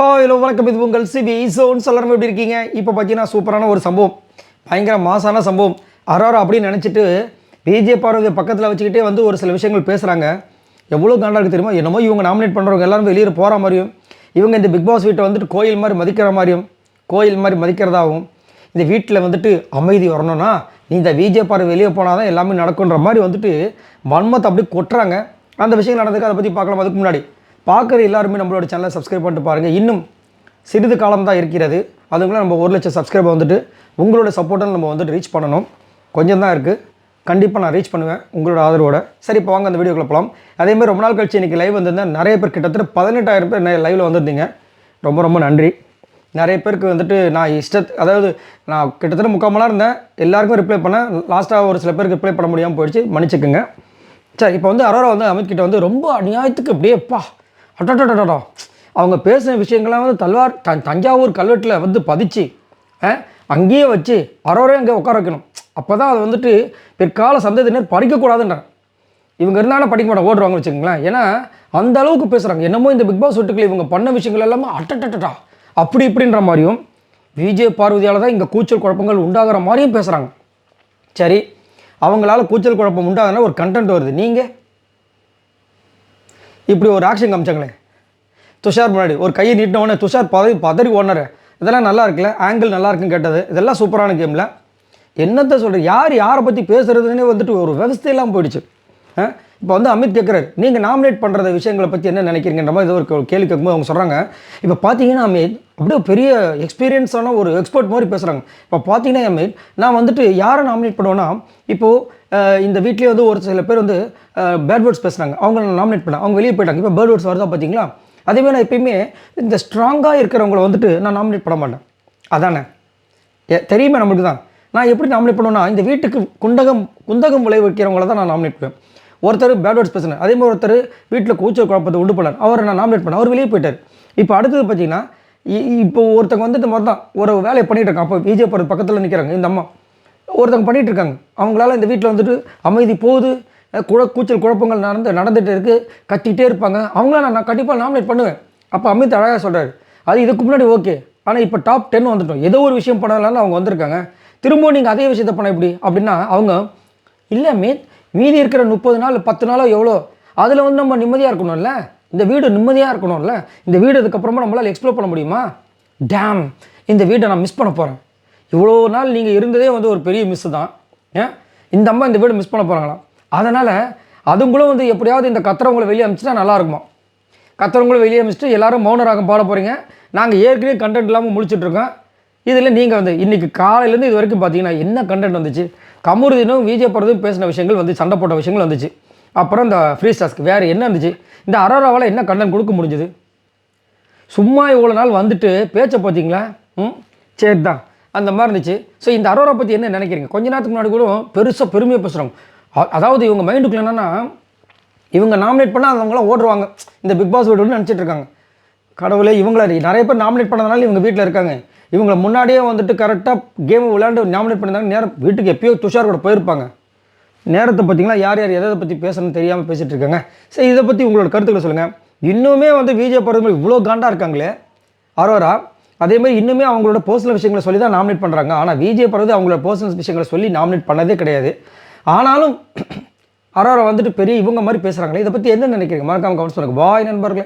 Hello வணக்கம், இது உங்கள் சிபி ஸோன்னு எல்லாரும் எப்படி இருக்கீங்க? இப்போ பார்த்தீங்கன்னா சூப்பரான ஒரு சம்பவம், பயங்கர மாசான சம்பவம். அரோரா அப்படின்னு நினச்சிட்டு விஜய் பார்வதியை பக்கத்தில் வச்சுக்கிட்டே வந்து ஒரு சில விஷயங்கள் பேசுகிறாங்க. எவ்வளோ காண்டா இருக்குது தெரியுமா? என்னமோ இவங்க நாமினேட் பண்ணுறவங்க எல்லாரும் வெளியே போகிற மாதிரியும், இவங்க இந்த பிக் பாஸ் வீட்டை வந்துட்டு கோயில் மாதிரி மதிக்கிற மாதிரியும், கோயில் மாதிரி மதிக்கிறதாகவும், இந்த வீட்டில் வந்துட்டு அமைதி வரணும்னா நீ இந்த விஜய் பார்வை வெளியே போனால் தான் எல்லாமே நடக்குன்ற மாதிரி வந்துட்டு வன்மத்தை அப்படி கொட்டுறாங்க. அந்த விஷயங்கள் நடந்துக்கு அதை பற்றி பார்க்கலாம். அதுக்கு முன்னாடி பார்க்குற எல்லாருமே நம்மளோட சேனலை சப்ஸ்கிரைப் பண்ணிட்டு பாருங்கள். இன்னும் சிறிது காலம் தான் இருக்கிறது. அதுக்குள்ளே நம்ம 1 லட்சம் சப்ஸ்கிரைபர் வந்துட்டு உங்களோட சப்போர்ட்டால் நம்ம வந்துட்டு ரீச் பண்ணணும். கொஞ்சம் தான் இருக்குது, கண்டிப்பாக நான் ரீச் பண்ணுவேன் உங்களோட ஆதரவோட. சரி, இப்போ வாங்க அந்த வீடியோக்குள்ள போகலாம். அதேமாதிரி ரொம்ப நாள் கழிச்சு இன்றைக்கி லைவ் வந்திருந்தேன். நிறைய பேர் கிட்டத்தட்ட 18,000 பேர் லைவில் வந்திருந்தீங்க. ரொம்ப ரொம்ப நன்றி. நிறைய பேருக்கு வந்துட்டு நான் அதாவது நான் கிட்டத்தட்ட 3/4 மணி நேரம் இருந்தேன், எல்லாருக்கும் ரிப்ளை பண்ணேன். லாஸ்ட்டாக ஒரு சில பேருக்கு ரிப்ளை பண்ண முடியாமல் போயிடுச்சு, மன்னிச்சுக்குங்க. சரி, இப்போ வந்து அரோரா வந்து அமித் கிட்ட வந்து ரொம்ப அநியாயத்துக்கு அப்படியேப்பா அட்டா அவங்க பேசின விஷயங்கள்லாம் வந்து தஞ்சாவூர் கல்வெட்டில் வந்து பதிச்சு அங்கேயே வச்சு அரோரே அங்கே உட்கார வைக்கணும். அப்போ தான் அது வந்துட்டு பிற்கால சந்ததியினர் படிக்கக்கூடாதுன்றாங்க. இவங்க இருந்தாலும் படிக்க மாட்டாங்க, ஓடுவாங்க வச்சுக்கோங்களேன். ஏன்னா அந்த அளவுக்கு பேசுகிறாங்க. என்னமோ இந்த பிக் பாஸ் வீட்டுக்குள்ள இவங்க பண்ண விஷயங்கள் எல்லாமே அட்டா அப்படி இப்படின்ற மாதிரியும், விஜய் பார்வதியால் தான் இங்கே கூச்சல் குழப்பங்கள் உண்டாகிற மாதிரியும் பேசுகிறாங்க. சரி, அவங்களால கூச்சல் குழப்பம் உண்டாகுதுன்னா ஒரு கண்டென்ட் வருது. நீங்கள் இப்படி ஒரு ஆக்ஷன் காமிச்சாங்களே துஷார் முன்னாடி, ஒரு கையை நீட்டினோடனே துஷார் பதறி ஓடுனார். இதெல்லாம் நல்லா இருக்குல்ல, ஆங்கிள் நல்லா இருக்குன்னு கேட்டது, இதெல்லாம் சூப்பரான கேமில். என்னத்தை சொல்கிறேன், யாரை பற்றி பேசுகிறதுனே வந்துட்டு ஒரு விவசாயெல்லாம் போயிடுச்சு. இப்போ வந்து அமித் கேட்குறாரு, நீங்கள் நாமினேட் பண்ணுற விஷயங்களை பற்றி என்ன நினைக்கிறீங்கன்ற மாதிரி ஏதோ ஒரு கேள்வி கேட்கும்போது அவங்க சொல்கிறாங்க, இப்போ பார்த்தீங்கன்னா அமித் அப்படியே பெரிய எக்ஸ்பீரியன்ஸான ஒரு எக்ஸ்பர்ட் மாதிரி பேசுகிறாங்க. இப்போ பார்த்தீங்கன்னா அமித், நான் வந்துட்டு யாரை நாமினேட் பண்ணுவேன்னா, இப்போது இந்த வீட்லேயே வந்து ஒரு சில பேர் வந்து பேட் வேர்ட்ஸ் பேசுகிறாங்க, அவங்க நான் நாமினேட் பண்ணேன், அவங்க வெளியே போயிட்டாங்க. இப்போ பேட் வேர்ட்ஸ் வருதா பார்த்தீங்களா? அதேமாதிரி நான் எப்பயுமே இந்த ஸ்ட்ராங்காக இருக்கிறவங்கள வந்துட்டு நான் நாமினேட் பண்ண மாட்டேன். அதானே தெரியுமே நம்மளுக்கு தான். நான் எப்படி நாமினேட் பண்ணுவேன்னா, இந்த வீட்டுக்கு குந்தகம் விளைவிக்கிறவங்கள தான் நான் நாமினேட் பண்ணுவேன். ஒருத்தர் பேட் வேர்ட்ஸ் பேசினார், அதே மாதிரி ஒருத்தர் வீட்டில் கூச்சல் குழப்பத்தை உண்டு பண்ணார், அவரை நான் நாமினேட் பண்ணேன், அவர் வெளியே போயிட்டார். இப்போ அடுத்தது பார்த்தீங்கன்னா, இப்போ ஒருத்தங்க வந்து இந்த மாதிரி தான் ஒரு வேலையை பண்ணிகிட்டு இருக்காங்க. அப்போ விஜய் பார்வதி பக்கத்தில் நிற்கிறாங்க, இந்த அம்மா ஒருத்தங்க பண்ணிகிட்டு இருக்காங்க. அவங்களால இந்த வீட்டில் வந்துட்டு அமைதி போகுது, கூச்சல் குழப்பங்கள் நடந்துகிட்டு இருக்குது, கத்திக்கிட்டே இருப்பாங்க. அவங்கள நான் கண்டிப்பாக நாமினேட் பண்ணுவேன். அப்போ அமித் அழகாக சொல்கிறார், அது இதுக்கு முன்னாடி ஓகே, ஆனால் இப்போ டாப் 10 வந்துட்டோம், ஏதோ ஒரு விஷயம் பண்ணலான்னு அவங்க வந்திருக்காங்க, திரும்பவும் நீங்கள் அதே விஷயத்தை பண்ண எப்படி அப்படின்னா, அவங்க இல்லை அமித், மீதி இருக்கிற 30 நாள் 10 நாளோ எவ்வளோ, அதில் வந்து நம்ம நிம்மதியாக இருக்கணும்ல, இந்த வீடு நிம்மதியாக இருக்கணும்ல, இந்த வீடு அதுக்கப்புறமா நம்மளால் எக்ஸ்ப்ளோர் பண்ண முடியுமா? டேம், இந்த வீட்டை நான் மிஸ் பண்ண போகிறேன். இவ்வளோ நாள் நீங்கள் இருந்ததே வந்து ஒரு பெரிய மிஸ்ஸு தான். இந்த அம்மா இந்த வீடு மிஸ் பண்ண போகிறாங்களாம். அதனால் அதுங்களும் வந்து எப்படியாவது இந்த கத்துறவங்களை வெளியே அனுப்பிச்சிட்டா நல்லா இருக்குமா? கத்துறவங்களும் வெளியே அனுப்பிச்சிட்டு எல்லோரும் மௌன ராகம் பாட போகிறீங்க. நாங்கள் ஏற்கனவே கண்டென்ட் இல்லாமல் முடிச்சுட்ருக்கோம். இதில் நீங்கள் வந்து இன்றைக்கி காலையிலேருந்து இது வரைக்கும் பார்த்தீங்கன்னா என்ன கண்டென்ட் வந்துச்சு? கமருதீனும் விஜய் பார்வதியும் பேசின விஷயங்கள் வந்து சண்டை போட்ட விஷயங்கள் வந்துச்சு. அப்புறம் இந்த ஃப்ரீ டாஸ்க் வேறு என்ன இருந்துச்சு? இந்த அரோராவால் என்ன கண்டென்ட் கொடுக்க முடிஞ்சுது? சும்மா இவ்வளோ நாள் வந்துட்டு பேச்சை பார்த்தீங்களா? சரி தான், அந்த மாதிரி இருந்துச்சு. ஸோ இந்த அரோரா பற்றி என்ன நினைக்கிறீங்க? கொஞ்ச நேரத்துக்கு முன்னாடி கூட பெருமையாக பேசுகிறாங்க. அதாவது இவங்க மைண்டுக்குள்ள என்னென்னா, இவங்க நாமினேட் பண்ணால் அவங்களாம் ஓடுவாங்க, இந்த பிக் பாஸ் வீடு நினச்சிட்டு இருக்காங்க. கடவுளே, இவங்கள நிறைய பேர் நாமினேட் பண்ணதுனால இவங்க வீட்டில் இருக்காங்க. இவங்களை முன்னாடியே வந்துட்டு கரெக்டாக கேம் விளையாண்டு நாமினேட் பண்ணியிருந்தாங்க. நேரம் வீட்டுக்கு எப்பயோ துஷார் கூட போயிருப்பாங்க. நேரத்தை பார்த்தீங்களா, யார் எதை பற்றி பேசணும்னு தெரியாமல் பேசிகிட்டு இருக்காங்க. சரி, இதை பற்றி உங்களோட கருத்துக்களை சொல்லுங்கள். இன்னுமே வந்து விஜய் பார்வதி இவ்வளோ காண்டாக இருக்காங்களே அரோரா, அதேமாதிரி இன்னுமே அவங்களோட பர்சனல் விஷயங்களை சொல்லி தான் நாமினேட் பண்ணுறாங்க. ஆனால் விஜய் பார்வதி அவங்களோட பர்சனல் விஷயங்களை சொல்லி நாமினேட் பண்ணதே கிடையாது. ஆனாலும் அரோரா வந்துட்டு பெரிய இவங்க மாதிரி பேசுகிறாங்களே, இதை பற்றி என்ன நினைக்கிறீங்க? மறக்காம கமெண்ட்ஸ் பண்ணுங்கள். பாய் நண்பர்களே.